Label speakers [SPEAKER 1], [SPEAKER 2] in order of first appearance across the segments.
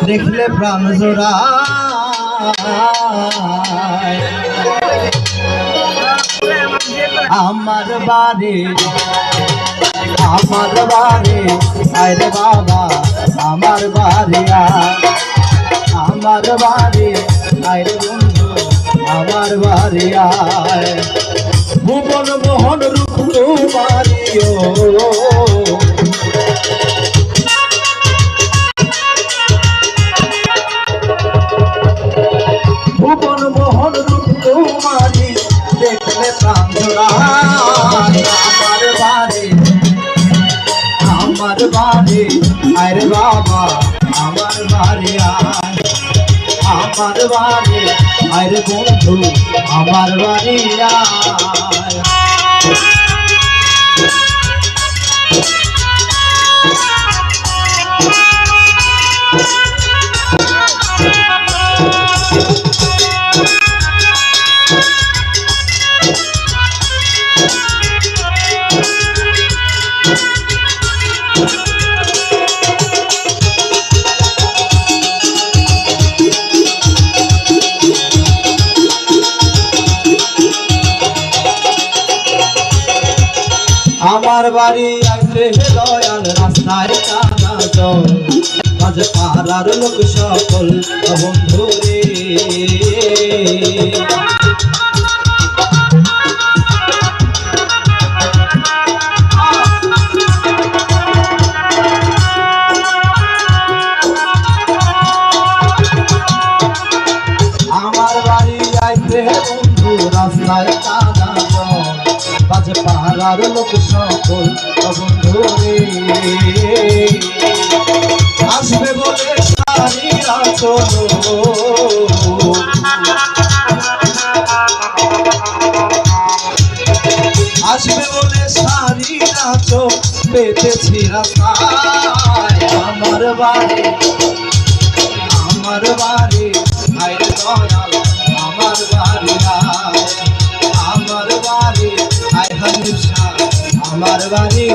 [SPEAKER 1] দেখলে প্রাণ জোড়ায়। আমার বাড়ি আরে বাবা আমার বাড়ি আমার বাড়ি আরে বন্ধু আমার বাড়ি ভুবন মোহন রূপ বাড়িও ভুবন মোহন রূপ কুমারী দেখলে প্রাণ জোড়ায়। আমার বাড়ি আরে বাবা আমার বাড়ি আমার বাড়ি আরে বন্ধু আমার বাড়ি আমার বাড়ি আইতে দয়াল রাস্তায় কানা জল মাঝ পাড়ার লোক সকল বন্ধু রে। আমার বাড়ি আইতে বন্ধু রাস্তায় কানা জল বাজে পাড়ার লোক সকল বন্ধু রে। আসবে বলে সারিয়া চলো আসবে বলে সারিয়া চো পেতেছি রাস্তায়। আমার বাড়ি আইরে দয়াল আমার বাড়ি আমার বাড়ি আই হানিফ শাহ আমার বাড়ি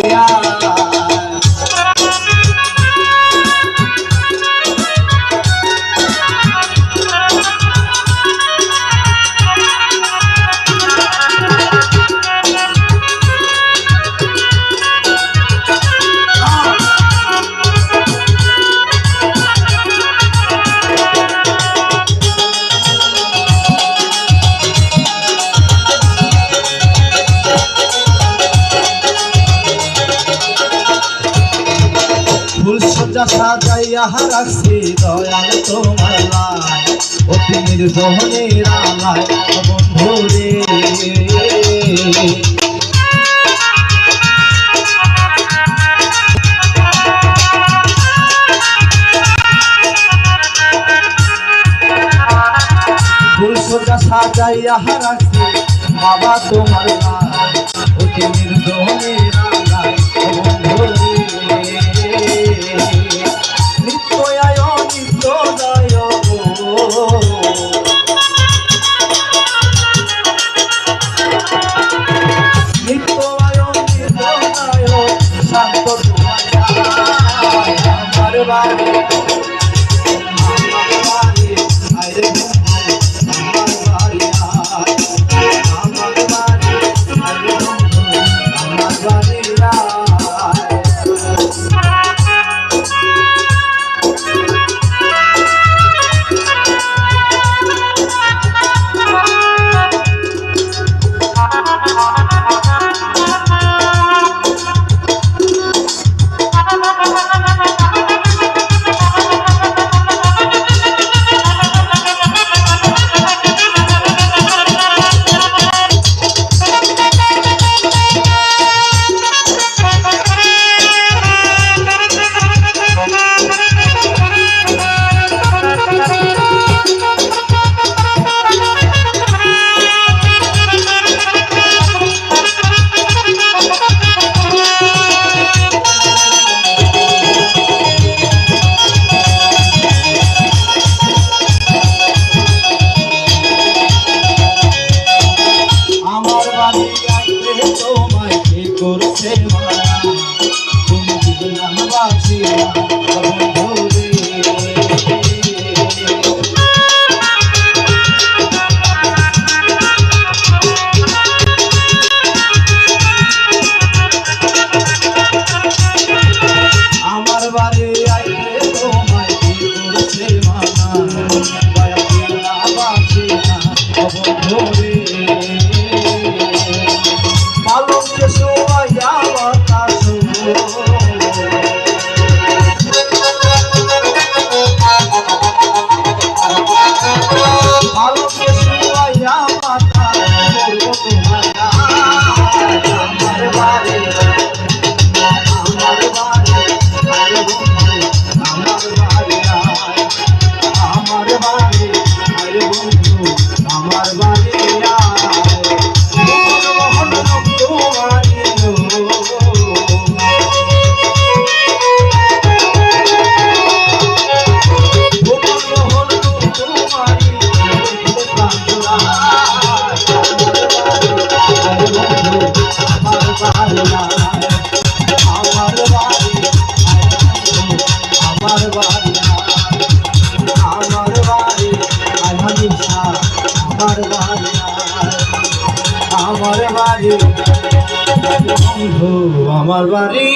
[SPEAKER 1] সাজাইয়া রাখছি দয়াল তোমার লাই অতি নির্জনের আলায় বন্ধু রে। ফুল সোজা সাজাইয়া রাখছি বাবা তোমার লাই অতি নির্জনের আলায় বন্ধু রে। আমার বাড়ি আইরে আমার বাড়ি আমার বাড়ি আইরে আমার বাড়ি বাড়ি আমার বাড়ি আয় হানিফা আমার বাড়ি আমার বাড়ি বন্ধু আমার বাড়ি